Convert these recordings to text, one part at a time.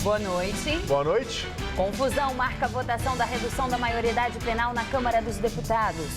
Boa noite. Boa noite. Confusão marca a votação da redução da maioridade penal na Câmara dos Deputados.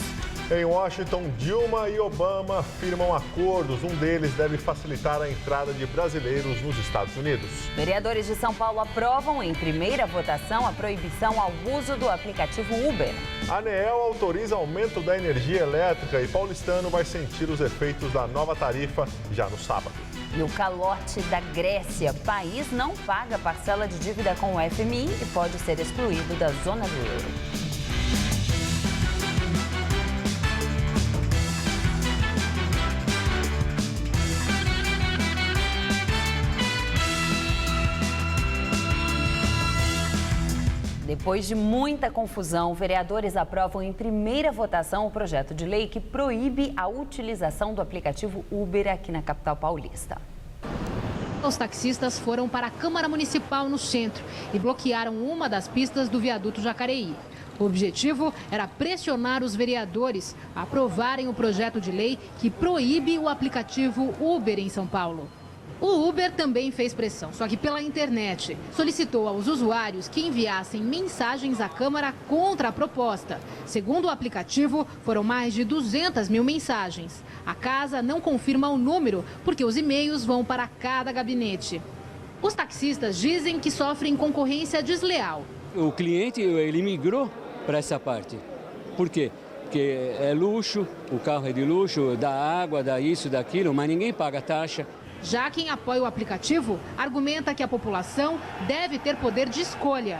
Em Washington, Dilma e Obama firmam acordos. Um deles deve facilitar a entrada de brasileiros nos Estados Unidos. Vereadores de São Paulo aprovam em primeira votação a proibição ao uso do aplicativo Uber. A ANEEL autoriza aumento da energia elétrica e paulistano vai sentir os efeitos da nova tarifa já no sábado. E o calote da Grécia. O país não paga parcela de dívida com o FMI e pode ser excluído da zona do euro. Depois de muita confusão, vereadores aprovam em primeira votação o projeto de lei que proíbe a utilização do aplicativo Uber aqui na capital paulista. Os taxistas foram para a Câmara Municipal no centro e bloquearam uma das pistas do viaduto Jacareí. O objetivo era pressionar os vereadores a aprovarem o projeto de lei que proíbe o aplicativo Uber em São Paulo. O Uber também fez pressão, só que pela internet. Solicitou aos usuários que enviassem mensagens à Câmara contra a proposta. Segundo o aplicativo, foram mais de 200 mil mensagens. A casa não confirma o número, porque os e-mails vão para cada gabinete. Os taxistas dizem que sofrem concorrência desleal. O cliente, ele migrou para essa parte. Por quê? Porque é luxo, o carro é de luxo, dá água, dá isso, dá aquilo, mas ninguém paga taxa. Já quem apoia o aplicativo argumenta que a população deve ter poder de escolha.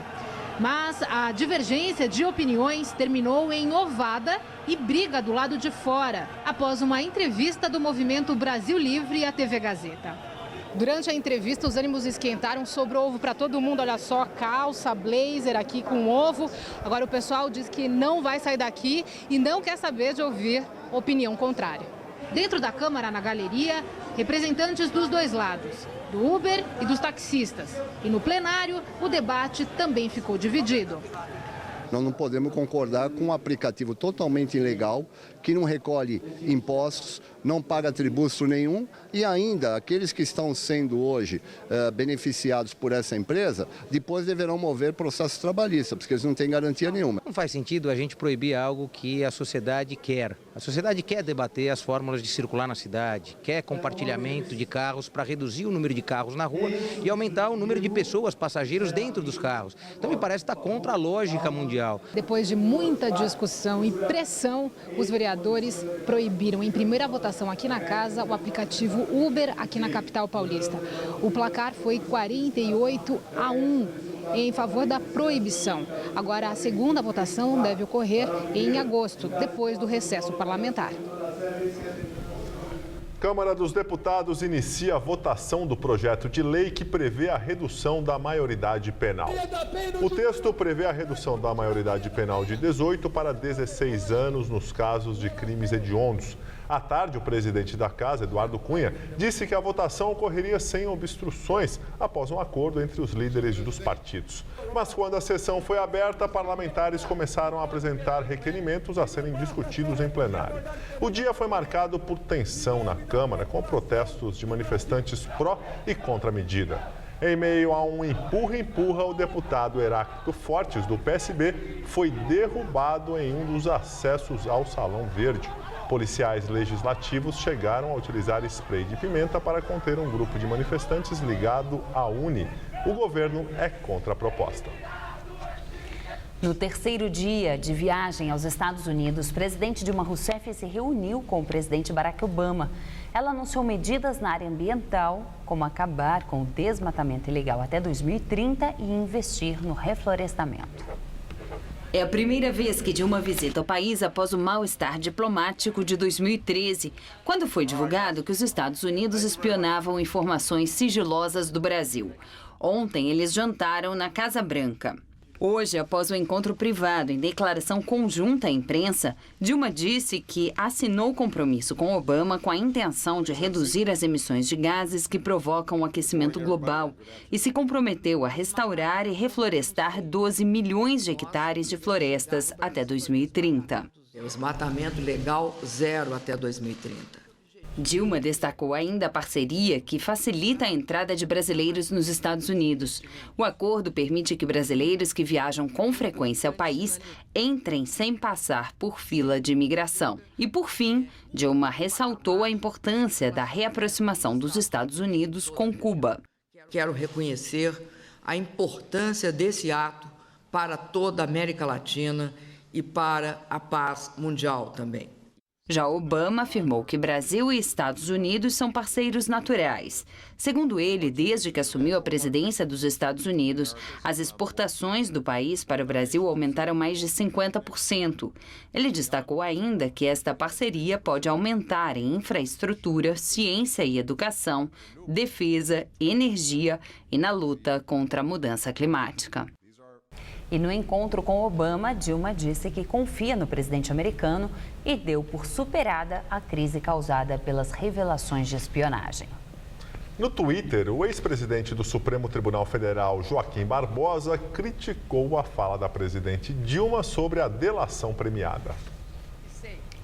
Mas a divergência de opiniões terminou em ovada e briga do lado de fora, após uma entrevista do Movimento Brasil Livre à TV Gazeta. Durante a entrevista, os ânimos esquentaram, sobrou ovo para todo mundo. Olha só, calça, blazer aqui com ovo. Agora o pessoal diz que não vai sair daqui e não quer saber de ouvir opinião contrária. Dentro da Câmara, na galeria, representantes dos dois lados, do Uber e dos taxistas. E no plenário, o debate também ficou dividido. Nós não podemos concordar com um aplicativo totalmente ilegal, que não recolhe impostos, não paga tributo nenhum e ainda aqueles que estão sendo hoje beneficiados por essa empresa, depois deverão mover processo trabalhista, porque eles não têm garantia nenhuma. Não faz sentido a gente proibir algo que a sociedade quer. A sociedade quer debater as fórmulas de circular na cidade, quer compartilhamento de carros para reduzir o número de carros na rua e aumentar o número de pessoas, passageiros dentro dos carros. Então me parece que está contra a lógica mundial. Depois de muita discussão e pressão, os vereadores proibiram em primeira votação aqui na casa o aplicativo Uber aqui na capital paulista. O placar foi 48-1 em favor da proibição. Agora a segunda votação deve ocorrer em agosto, depois do recesso parlamentar. Câmara dos Deputados inicia a votação do projeto de lei que prevê a redução da maioridade penal. O texto prevê a redução da maioridade penal de 18 para 16 anos nos casos de crimes hediondos. À tarde, o presidente da Casa, Eduardo Cunha, disse que a votação ocorreria sem obstruções após um acordo entre os líderes dos partidos. Mas quando a sessão foi aberta, parlamentares começaram a apresentar requerimentos a serem discutidos em plenário. O dia foi marcado por tensão na Câmara, com protestos de manifestantes pró e contra a medida. Em meio a um empurra-empurra, o deputado Heráclito Fortes, do PSB, foi derrubado em um dos acessos ao Salão Verde. Policiais legislativos chegaram a utilizar spray de pimenta para conter um grupo de manifestantes ligado à UNE. O governo é contra a proposta. No terceiro dia de viagem aos Estados Unidos, o presidente Dilma Rousseff se reuniu com o presidente Barack Obama. Ela anunciou medidas na área ambiental, como acabar com o desmatamento ilegal até 2030 e investir no reflorestamento. É a primeira vez que Dilma visita o país após o mal-estar diplomático de 2013, quando foi divulgado que os Estados Unidos espionavam informações sigilosas do Brasil. Ontem, eles jantaram na Casa Branca. Hoje, após o encontro privado em declaração conjunta à imprensa, Dilma disse que assinou compromisso com Obama com a intenção de reduzir as emissões de gases que provocam o aquecimento global e se comprometeu a restaurar e reflorestar 12 milhões de hectares de florestas até 2030. Desmatamento legal zero até 2030. Dilma destacou ainda a parceria que facilita a entrada de brasileiros nos Estados Unidos. O acordo permite que brasileiros que viajam com frequência ao país entrem sem passar por fila de imigração. E, por fim, Dilma ressaltou a importância da reaproximação dos Estados Unidos com Cuba. Quero reconhecer a importância desse ato para toda a América Latina e para a paz mundial também. Já Obama afirmou que Brasil e Estados Unidos são parceiros naturais. Segundo ele, desde que assumiu a presidência dos Estados Unidos, as exportações do país para o Brasil aumentaram mais de 50%. Ele destacou ainda que esta parceria pode aumentar em infraestrutura, ciência e educação, defesa, energia e na luta contra a mudança climática. E no encontro com Obama, Dilma disse que confia no presidente americano e deu por superada a crise causada pelas revelações de espionagem. No Twitter, o ex-presidente do Supremo Tribunal Federal, Joaquim Barbosa, criticou a fala da presidente Dilma sobre a delação premiada.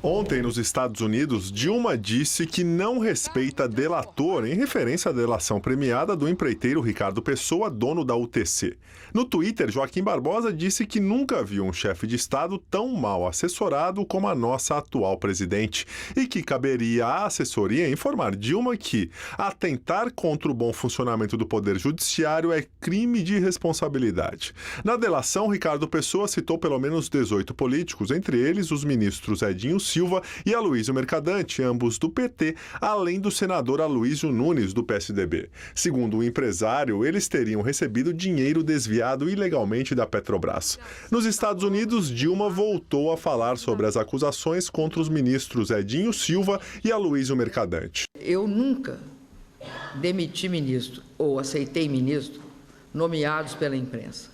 Ontem, nos Estados Unidos, Dilma disse que não respeita delator em referência à delação premiada do empreiteiro Ricardo Pessoa, dono da UTC. No Twitter, Joaquim Barbosa disse que nunca viu um chefe de Estado tão mal assessorado como a nossa atual presidente e que caberia à assessoria informar Dilma que atentar contra o bom funcionamento do Poder Judiciário é crime de responsabilidade. Na delação, Ricardo Pessoa citou pelo menos 18 políticos, entre eles os ministros Edinho Silva e Aloysio Mercadante, ambos do PT, além do senador Aloysio Nunes, do PSDB. Segundo o empresário, eles teriam recebido dinheiro desviado ilegalmente da Petrobras. Nos Estados Unidos, Dilma voltou a falar sobre as acusações contra os ministros Edinho Silva e Aloysio Mercadante. Eu nunca demiti ministro ou aceitei ministro nomeados pela imprensa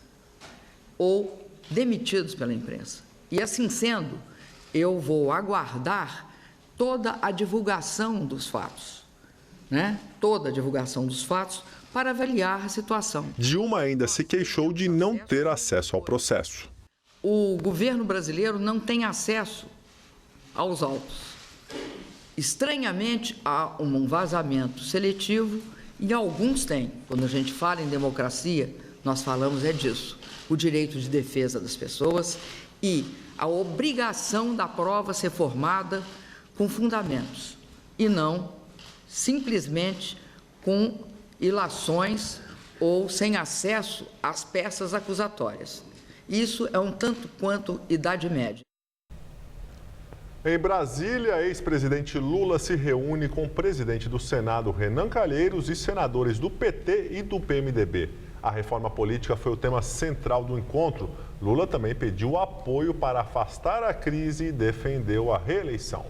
ou demitidos pela imprensa. E assim sendo, eu vou aguardar toda a divulgação dos fatos, Toda a divulgação dos fatos para avaliar a situação. Dilma ainda se queixou de não ter acesso ao processo. O governo brasileiro não tem acesso aos autos. Estranhamente, há um vazamento seletivo e alguns têm. Quando a gente fala em democracia, nós falamos disso. O direito de defesa das pessoas e a obrigação da prova ser formada com fundamentos e não simplesmente com ilações ou sem acesso às peças acusatórias. Isso é um tanto quanto Idade Média. Em Brasília, ex-presidente Lula se reúne com o presidente do Senado, Renan Calheiros, e senadores do PT e do PMDB. A reforma política foi o tema central do encontro. Lula também pediu apoio para afastar a crise e defendeu a reeleição.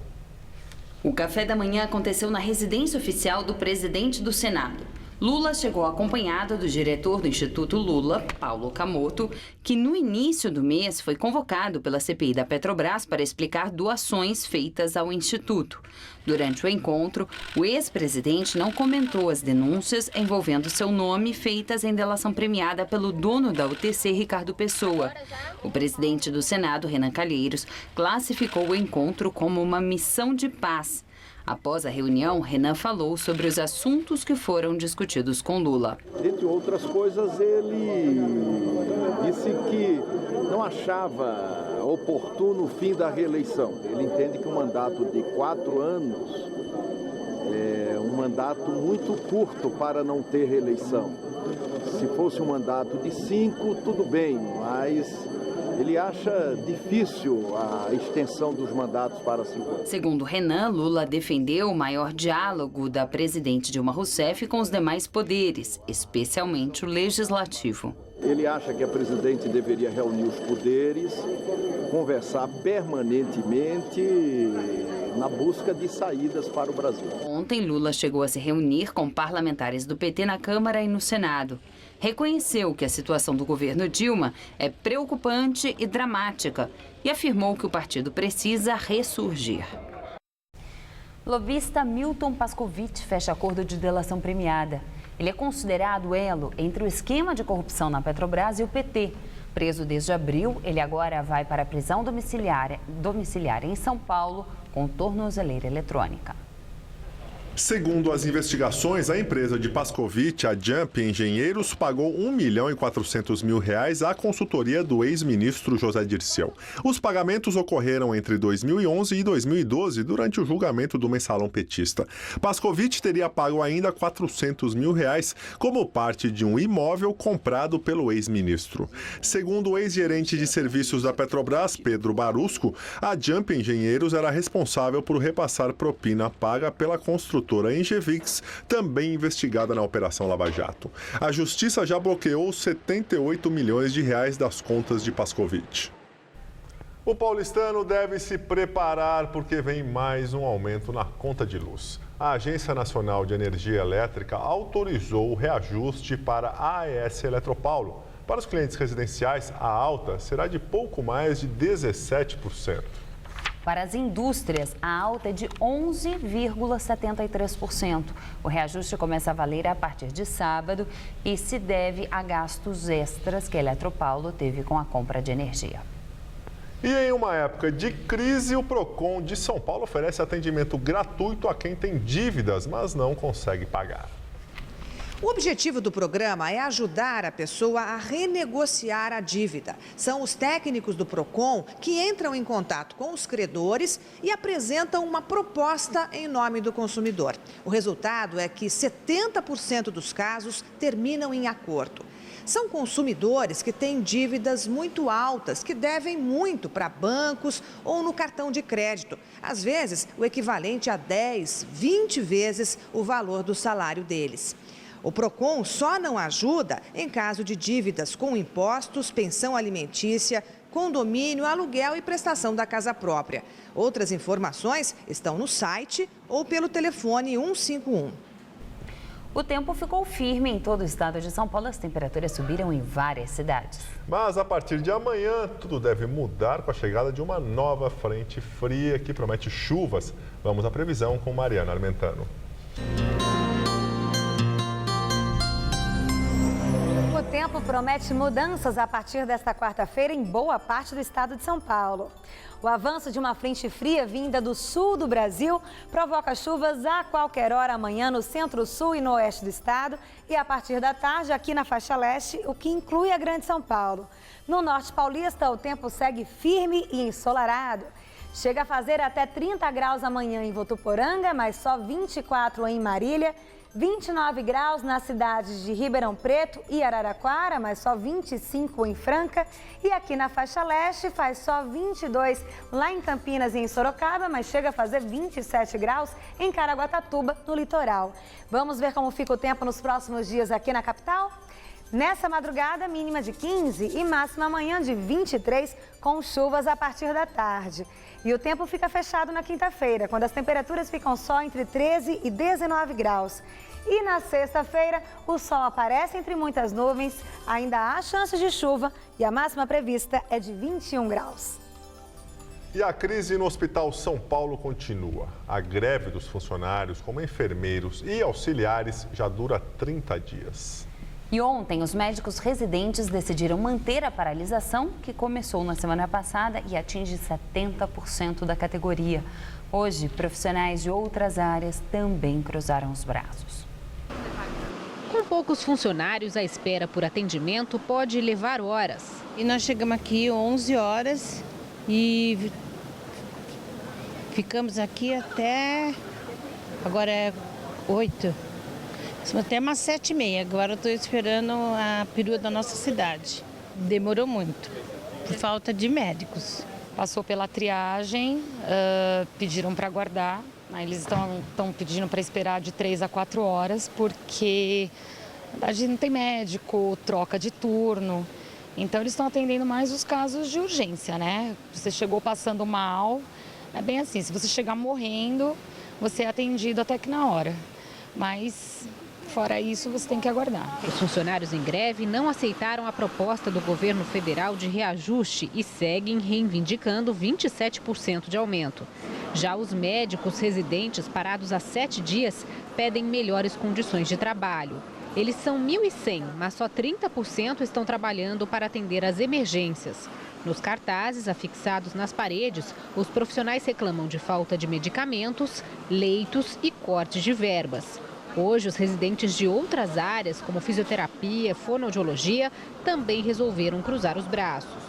O café da manhã aconteceu na residência oficial do presidente do Senado. Lula chegou acompanhado do diretor do Instituto Lula, Paulo Camoto, que no início do mês foi convocado pela CPI da Petrobras para explicar doações feitas ao Instituto. Durante o encontro, o ex-presidente não comentou as denúncias envolvendo seu nome feitas em delação premiada pelo dono da UTC, Ricardo Pessoa. O presidente do Senado, Renan Calheiros, classificou o encontro como uma missão de paz. Após a reunião, Renan falou sobre os assuntos que foram discutidos com Lula. Entre outras coisas, ele disse que não achava oportuno o fim da reeleição. Ele entende que um mandato de 4 anos é um mandato muito curto para não ter reeleição. Se fosse um mandato de 5, tudo bem, mas ele acha difícil a extensão dos mandatos para 5 anos. Segundo Renan, Lula defendeu o maior diálogo da presidente Dilma Rousseff com os demais poderes, especialmente o legislativo. Ele acha que a presidente deveria reunir os poderes, conversar permanentemente na busca de saídas para o Brasil. Ontem, Lula chegou a se reunir com parlamentares do PT na Câmara e no Senado. Reconheceu que a situação do governo Dilma é preocupante e dramática e afirmou que o partido precisa ressurgir. Lobista Milton Pascovitch fecha acordo de delação premiada. Ele é considerado elo entre o esquema de corrupção na Petrobras e o PT. Preso desde abril, ele agora vai para a prisão domiciliar em São Paulo com tornozeleira eletrônica. Segundo as investigações, a empresa de Pascovitch, a Jump Engenheiros, pagou R$ 1.400.000 à consultoria do ex-ministro José Dirceu. Os pagamentos ocorreram entre 2011 e 2012, durante o julgamento do mensalão petista. Pascovitch teria pago ainda R$ 400.000 como parte de um imóvel comprado pelo ex-ministro. Segundo o ex-gerente de serviços da Petrobras, Pedro Barusco, a Jump Engenheiros era responsável por repassar propina paga pela construtora Engevix, também investigada na Operação Lava Jato. A Justiça já bloqueou 78 milhões de reais das contas de Pascovitch. O paulistano deve se preparar porque vem mais um aumento na conta de luz. A Agência Nacional de Energia Elétrica autorizou o reajuste para a AES Eletropaulo. Para os clientes residenciais, a alta será de pouco mais de 17%. Para as indústrias, a alta é de 11,73%. O reajuste começa a valer a partir de sábado e se deve a gastos extras que a Eletropaulo teve com a compra de energia. E em uma época de crise, o Procon de São Paulo oferece atendimento gratuito a quem tem dívidas, mas não consegue pagar. O objetivo do programa é ajudar a pessoa a renegociar a dívida. São os técnicos do Procon que entram em contato com os credores e apresentam uma proposta em nome do consumidor. O resultado é que 70% dos casos terminam em acordo. São consumidores que têm dívidas muito altas, que devem muito para bancos ou no cartão de crédito. Às vezes, o equivalente a 10, 20 vezes o valor do salário deles. O Procon só não ajuda em caso de dívidas com impostos, pensão alimentícia, condomínio, aluguel e prestação da casa própria. Outras informações estão no site ou pelo telefone 151. O tempo ficou firme em todo o estado de São Paulo. As temperaturas subiram em várias cidades. Mas a partir de amanhã, tudo deve mudar com a chegada de uma nova frente fria que promete chuvas. Vamos à previsão com Mariana Armentano. O tempo promete mudanças a partir desta quarta-feira em boa parte do estado de São Paulo. O avanço de uma frente fria vinda do sul do Brasil provoca chuvas a qualquer hora amanhã no centro-sul e no oeste do estado e a partir da tarde aqui na faixa leste, o que inclui a Grande São Paulo. No norte paulista, o tempo segue firme e ensolarado. Chega a fazer até 30 graus amanhã em Votuporanga, mas só 24 em Marília. 29 graus nas cidades de Ribeirão Preto e Araraquara, mas só 25 em Franca. E aqui na faixa leste faz só 22 lá em Campinas e em Sorocaba, mas chega a fazer 27 graus em Caraguatatuba, no litoral. Vamos ver como fica o tempo nos próximos dias aqui na capital? Nessa madrugada, mínima de 15 e máxima amanhã de 23, com chuvas a partir da tarde. E o tempo fica fechado na quinta-feira, quando as temperaturas ficam só entre 13 e 19 graus. E na sexta-feira, o sol aparece entre muitas nuvens, ainda há chance de chuva e a máxima prevista é de 21 graus. E a crise no Hospital São Paulo continua. A greve dos funcionários, como enfermeiros e auxiliares, já dura 30 dias. E ontem, os médicos residentes decidiram manter a paralisação, que começou na semana passada e atinge 70% da categoria. Hoje, profissionais de outras áreas também cruzaram os braços. Com poucos funcionários, a espera por atendimento pode levar horas. E nós chegamos aqui 11 horas e ficamos aqui até, agora é 8, até umas 7h30. Agora eu estou esperando a perua da nossa cidade. Demorou muito, por falta de médicos. Passou pela triagem, pediram para aguardar. Eles estão pedindo para esperar de 3 a 4 horas, porque a gente não tem médico, troca de turno. Então, eles estão atendendo mais os casos de urgência, né? Você chegou passando mal, é bem assim, se você chegar morrendo, você é atendido até que na hora. Mas, fora isso, você tem que aguardar. Os funcionários em greve não aceitaram a proposta do governo federal de reajuste e seguem reivindicando 27% de aumento. Já os médicos residentes parados há 7 dias pedem melhores condições de trabalho. Eles são 1.100, mas só 30% estão trabalhando para atender as emergências. Nos cartazes afixados nas paredes, os profissionais reclamam de falta de medicamentos, leitos e cortes de verbas. Hoje, os residentes de outras áreas, como fisioterapia, fonoaudiologia, também resolveram cruzar os braços.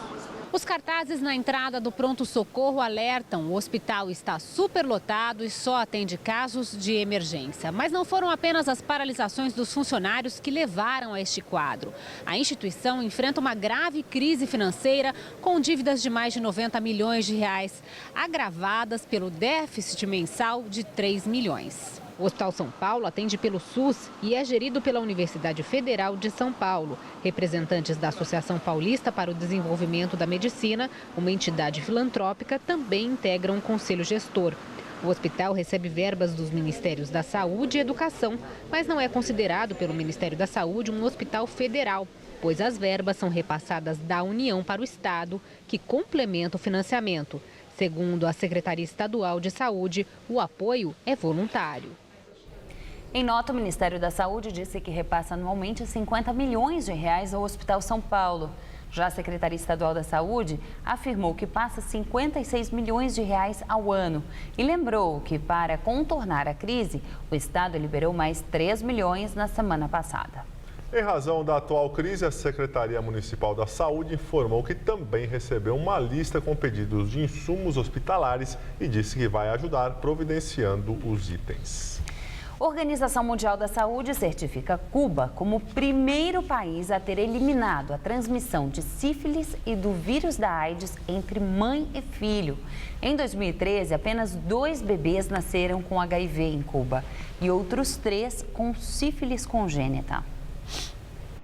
Os cartazes na entrada do pronto-socorro alertam: o hospital está superlotado e só atende casos de emergência. Mas não foram apenas as paralisações dos funcionários que levaram a este quadro. A instituição enfrenta uma grave crise financeira com dívidas de mais de 90 milhões de reais, agravadas pelo déficit mensal de 3 milhões. O Hospital São Paulo atende pelo SUS e é gerido pela Universidade Federal de São Paulo. Representantes da Associação Paulista para o Desenvolvimento da Medicina, uma entidade filantrópica, também integram o conselho gestor. O hospital recebe verbas dos Ministérios da Saúde e Educação, mas não é considerado pelo Ministério da Saúde um hospital federal, pois as verbas são repassadas da União para o Estado, que complementa o financiamento. Segundo a Secretaria Estadual de Saúde, o apoio é voluntário. Em nota, o Ministério da Saúde disse que repassa anualmente 50 milhões de reais ao Hospital São Paulo. Já a Secretaria Estadual da Saúde afirmou que passa 56 milhões de reais ao ano e lembrou que, para contornar a crise, o Estado liberou mais 3 milhões na semana passada. Em razão da atual crise, a Secretaria Municipal da Saúde informou que também recebeu uma lista com pedidos de insumos hospitalares e disse que vai ajudar providenciando os itens. A Organização Mundial da Saúde certifica Cuba como o primeiro país a ter eliminado a transmissão de sífilis e do vírus da AIDS entre mãe e filho. Em 2013, apenas 2 bebês nasceram com HIV em Cuba e outros 3 com sífilis congênita.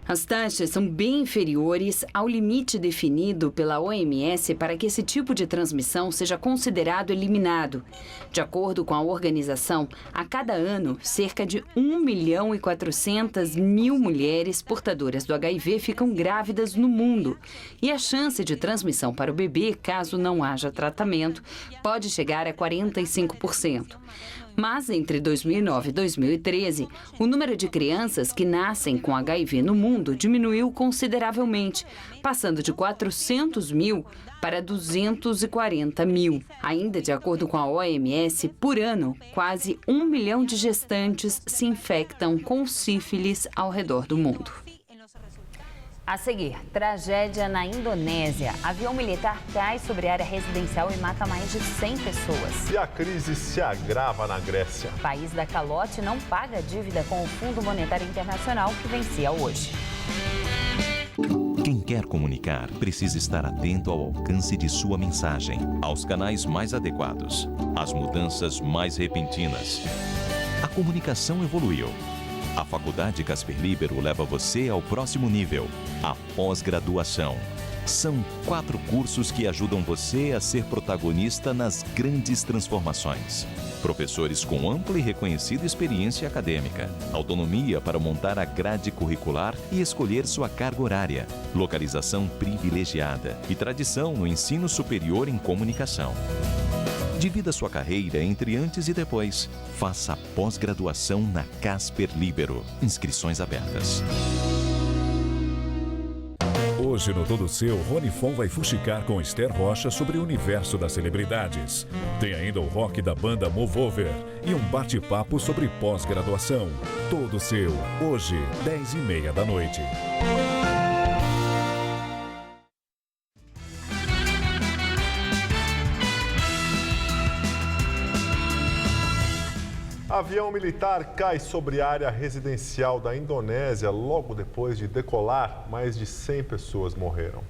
As taxas são bem inferiores ao limite definido pela OMS para que esse tipo de transmissão seja considerado eliminado. De acordo com a organização, a cada ano, cerca de 1.400.000 mulheres portadoras do HIV ficam grávidas no mundo. E a chance de transmissão para o bebê, caso não haja tratamento, pode chegar a 45%. Mas entre 2009 e 2013, o número de crianças que nascem com HIV no mundo diminuiu consideravelmente, passando de 400 mil para 240 mil. Ainda de acordo com a OMS, por ano, quase 1 milhão de gestantes se infectam com sífilis ao redor do mundo. A seguir, tragédia na Indonésia. Avião militar cai sobre área residencial e mata mais de 100 pessoas. E a crise se agrava na Grécia. O país da calote não paga dívida com o Fundo Monetário Internacional, que vencia hoje. Quem quer comunicar precisa estar atento ao alcance de sua mensagem, aos canais mais adequados, às mudanças mais repentinas. A comunicação evoluiu. A Faculdade Casper Libero leva você ao próximo nível, a pós-graduação. São 4 cursos que ajudam você a ser protagonista nas grandes transformações. Professores com ampla e reconhecida experiência acadêmica, autonomia para montar a grade curricular e escolher sua carga horária, localização privilegiada e tradição no ensino superior em comunicação. Divida sua carreira entre antes e depois. Faça a pós-graduação na Casper Libero. Inscrições abertas. Hoje no Todo Seu, Rony Fon vai fuxicar com Esther Rocha sobre o universo das celebridades. Tem ainda o rock da banda Movover e um bate-papo sobre pós-graduação. Todo Seu, hoje, 10h30 da noite. Avião militar cai sobre a área residencial da Indonésia logo depois de decolar. Mais de 100 pessoas morreram.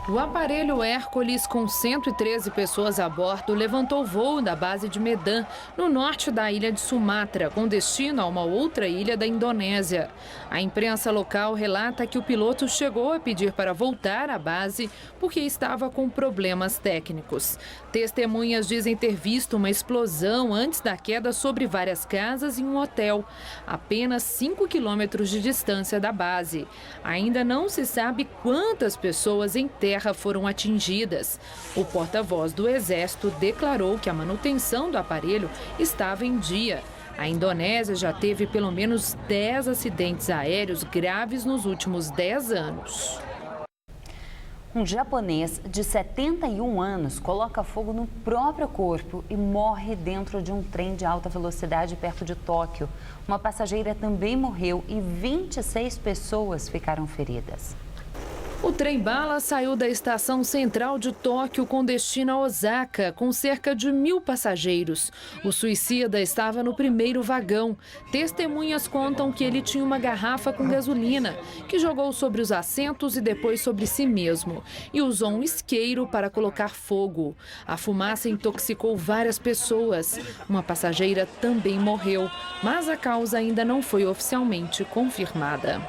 O aparelho Hércules, com 113 pessoas a bordo, levantou voo da base de Medan, no norte da ilha de Sumatra, com destino a uma outra ilha da Indonésia. A imprensa local relata que o piloto chegou a pedir para voltar à base porque estava com problemas técnicos. Testemunhas dizem ter visto uma explosão antes da queda sobre várias casas e um hotel, apenas 5 quilômetros de distância da base. Ainda não se sabe quantas pessoas em terra foram atingidas. O porta-voz do Exército declarou que a manutenção do aparelho estava em dia. A Indonésia já teve pelo menos 10 acidentes aéreos graves nos últimos 10 anos. Um japonês de 71 anos coloca fogo no próprio corpo e morre dentro de um trem de alta velocidade perto de Tóquio. Uma passageira também morreu e 26 pessoas ficaram feridas. O trem-bala saiu da estação central de Tóquio com destino a Osaka, com cerca de 1.000 passageiros. O suicida estava no primeiro vagão. Testemunhas contam que ele tinha uma garrafa com gasolina, que jogou sobre os assentos e depois sobre si mesmo, e usou um isqueiro para colocar fogo. A fumaça intoxicou várias pessoas. Uma passageira também morreu, mas a causa ainda não foi oficialmente confirmada.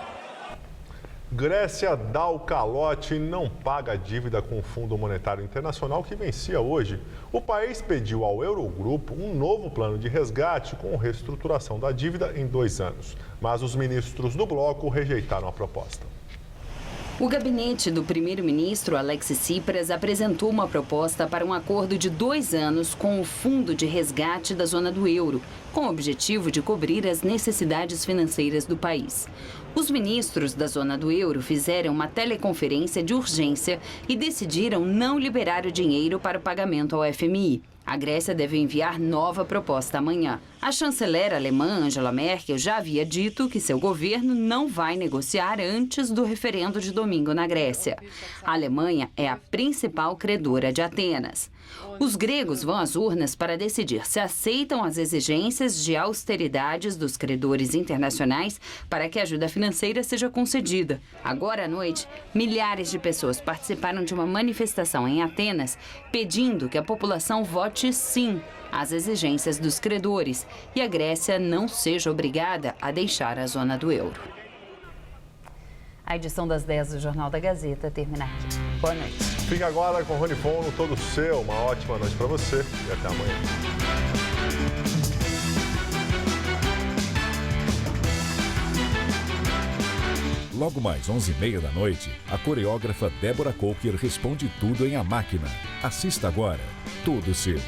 Grécia dá o calote e não paga a dívida com o Fundo Monetário Internacional que vencia hoje. O país pediu ao Eurogrupo um novo plano de resgate com reestruturação da dívida em 2 anos. Mas os ministros do bloco rejeitaram a proposta. O gabinete do primeiro-ministro Alexis Tsipras apresentou uma proposta para um acordo de 2 anos com o Fundo de Resgate da Zona do Euro, com o objetivo de cobrir as necessidades financeiras do país. Os ministros da Zona do Euro fizeram uma teleconferência de urgência e decidiram não liberar o dinheiro para o pagamento ao FMI. A Grécia deve enviar nova proposta amanhã. A chanceler alemã Angela Merkel já havia dito que seu governo não vai negociar antes do referendo de domingo na Grécia. A Alemanha é a principal credora de Atenas. Os gregos vão às urnas para decidir se aceitam as exigências de austeridades dos credores internacionais para que a ajuda financeira seja concedida. Agora à noite, milhares de pessoas participaram de uma manifestação em Atenas pedindo que a população vote sim às exigências dos credores e a Grécia não seja obrigada a deixar a zona do euro. A edição das 10 do Jornal da Gazeta termina aqui. Boa noite. Fica agora com o Rony Fon no Todo Seu. Uma ótima noite para você e até amanhã. Logo mais 11h30 da noite, a coreógrafa Débora Coker responde tudo em A Máquina. Assista agora. Todo Seu.